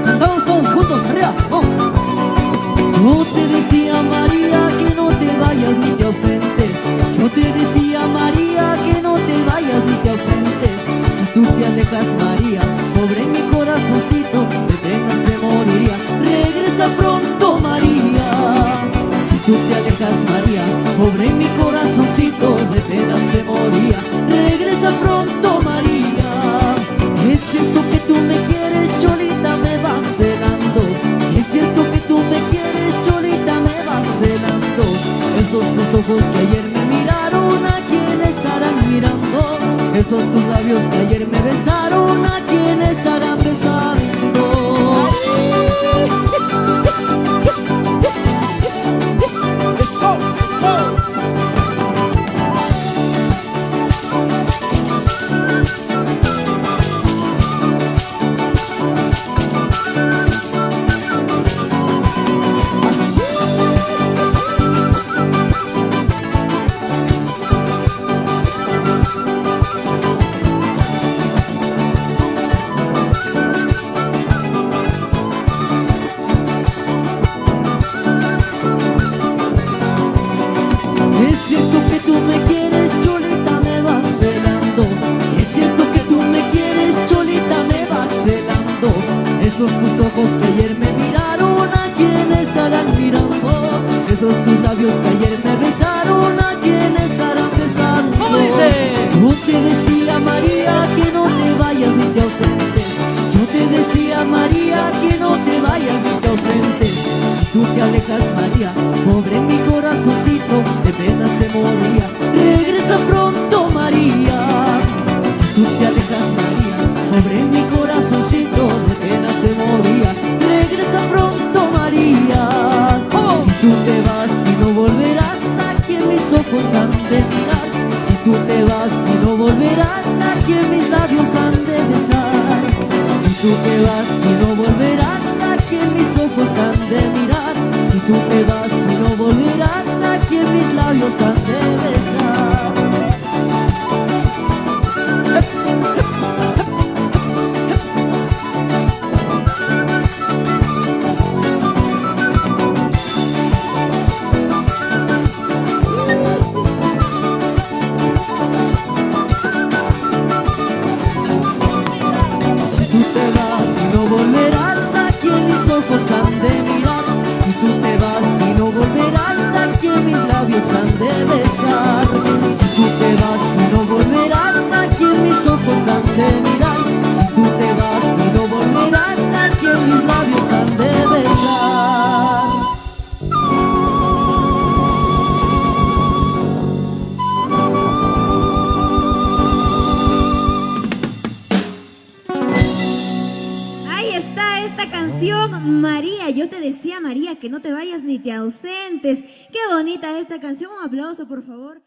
Cantamos todos juntos, arriba, vamos. Yo te decía, María, que no te vayas ni te ausentes. Yo te decía, María, que no te vayas ni te ausentes. Si tú te alejas, María, pobre mi corazoncito, de pena se moriría. Regresa pronto, María. Si tú te alejas, María, pobre mi corazoncito, de pena se moría. Regresa pronto, María. Es cierto que tú me quieres, Cholita, me vas celando. Es cierto que tú me quieres, Cholita, me vas celando. Esos tus ojos que ayer me miraron, ¿a quién estarán mirando? Esos tus labios que ayer me besaron, ¿a quién estarán besando? Es cierto que tú me quieres, Cholita, me vas celando. Es cierto que tú me quieres, Cholita, me vas celando. Esos tus ojos que ayer me miraron, ¿a quién estarán mirando? Esos tus labios que ayer me besaron, ¿a quién estarán besando? ¿Cómo dice? Yo te decía, María, que no te vayas ni te ausentes. Yo te decía, María, que no te vayas ni te ausentes. Si tú te alejas, María, pobre mi corazoncito, de pena se moría. Regresa pronto, María. Si tú te alejas, María, pobre mi corazoncito, de pena se moría. Regresa pronto, María. Si tú te vas y no volverás, ¿a quién mis ojos han de mirar? Si tú te vas y no volverás, ¿a quién mis labios han de besar? Si tú te vas y no volverás, ¿a quién mis ojos han de mirar? Si tú te vas y no volverás, ¿a quién mis labios han de besar? Si tú te vas y no volverás, ¿a quién mis ojos han de mirar? Si tú te vas y no volverás, ¿a quién mis labios han de besar? Si tú te vas y no volverás, ¿a quién mis ojos han de mirar? Si tú te vas y no volverás, ¿a quién mis labios han de besar? Ahí está esta canción, María. Yo te decía, María, que no te vayas ni te ausentes. Qué bonita esta canción. Un aplauso, por favor.